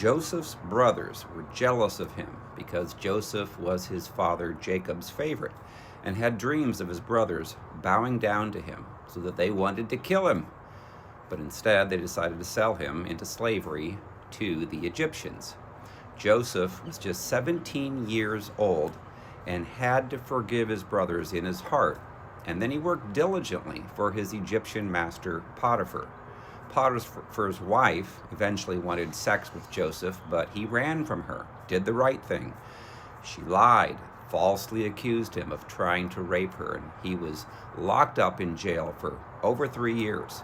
Joseph's brothers were jealous of him because Joseph was his father Jacob's favorite and had dreams of his brothers bowing down to him, so that they wanted to kill him. But instead, they decided to sell him into slavery to the Egyptians. Joseph was just 17 years old and had to forgive his brothers in his heart, and then he worked diligently for his Egyptian master Potiphar. Potiphar's wife eventually wanted sex with Joseph, but he ran from her, did the right thing. She lied, falsely accused him of trying to rape her, and he was locked up in jail for over 3 years.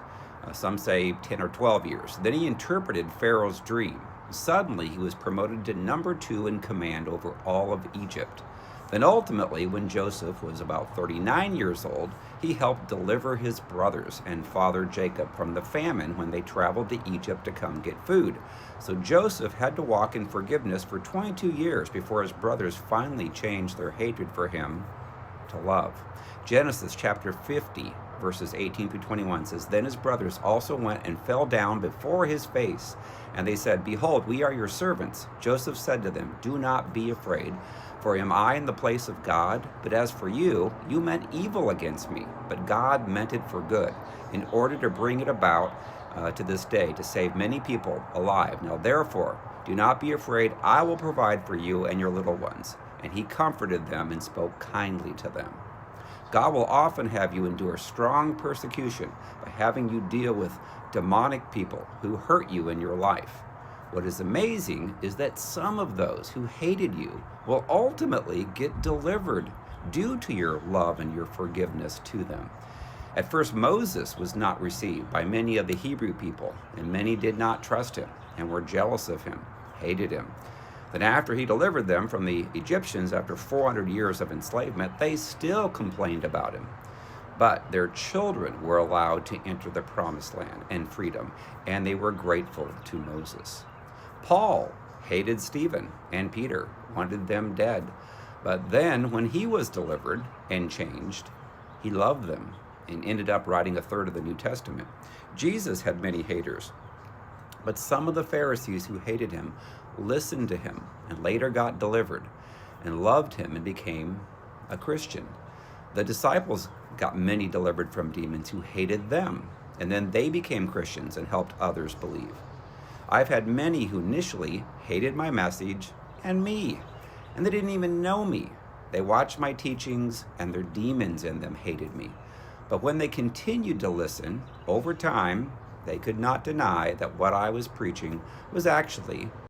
Some say 10 or 12 years. Then he interpreted Pharaoh's dream. Suddenly, he was promoted to number 2 in command over all of Egypt. Then ultimately, when Joseph was about 39 years old, he helped deliver his brothers and father Jacob from the famine when they traveled to Egypt to come get food. So Joseph had to walk in forgiveness for 22 years before his brothers finally changed their hatred for him to love. Genesis chapter 50, verses 18 through 21 says, "Then his brothers also went and fell down before his face, and they said, 'Behold, we are your servants.' Joseph said to them, 'Do not be afraid, for am I in the place of God? But as for you, you meant evil against me, but God meant it for good, in order to bring it about to this day, to save many people alive. Now therefore, do not be afraid. I will provide for you and your little ones.' And he comforted them and spoke kindly to them." God will often have you endure strong persecution by having you deal with demonic people who hurt you in your life. What is amazing is that some of those who hated you will ultimately get delivered due to your love and your forgiveness to them. At first, Moses was not received by many of the Hebrew people, and many did not trust him and were jealous of him, hated him. Then after he delivered them from the Egyptians after 400 years of enslavement, they still complained about him. But their children were allowed to enter the promised land and freedom, and they were grateful to Moses. Paul hated Stephen and Peter, wanted them dead. But then when he was delivered and changed, he loved them and ended up writing a third of the New Testament. Jesus had many haters, but some of the Pharisees who hated him listened to him and later got delivered and loved him and became a Christian. The disciples got many delivered from demons who hated them, and then they became Christians and helped others believe. I've had many who initially hated my message and me, and they didn't even know me. They watched my teachings, and their demons in them hated me. But when they continued to listen, over time, they could not deny that what I was preaching was actually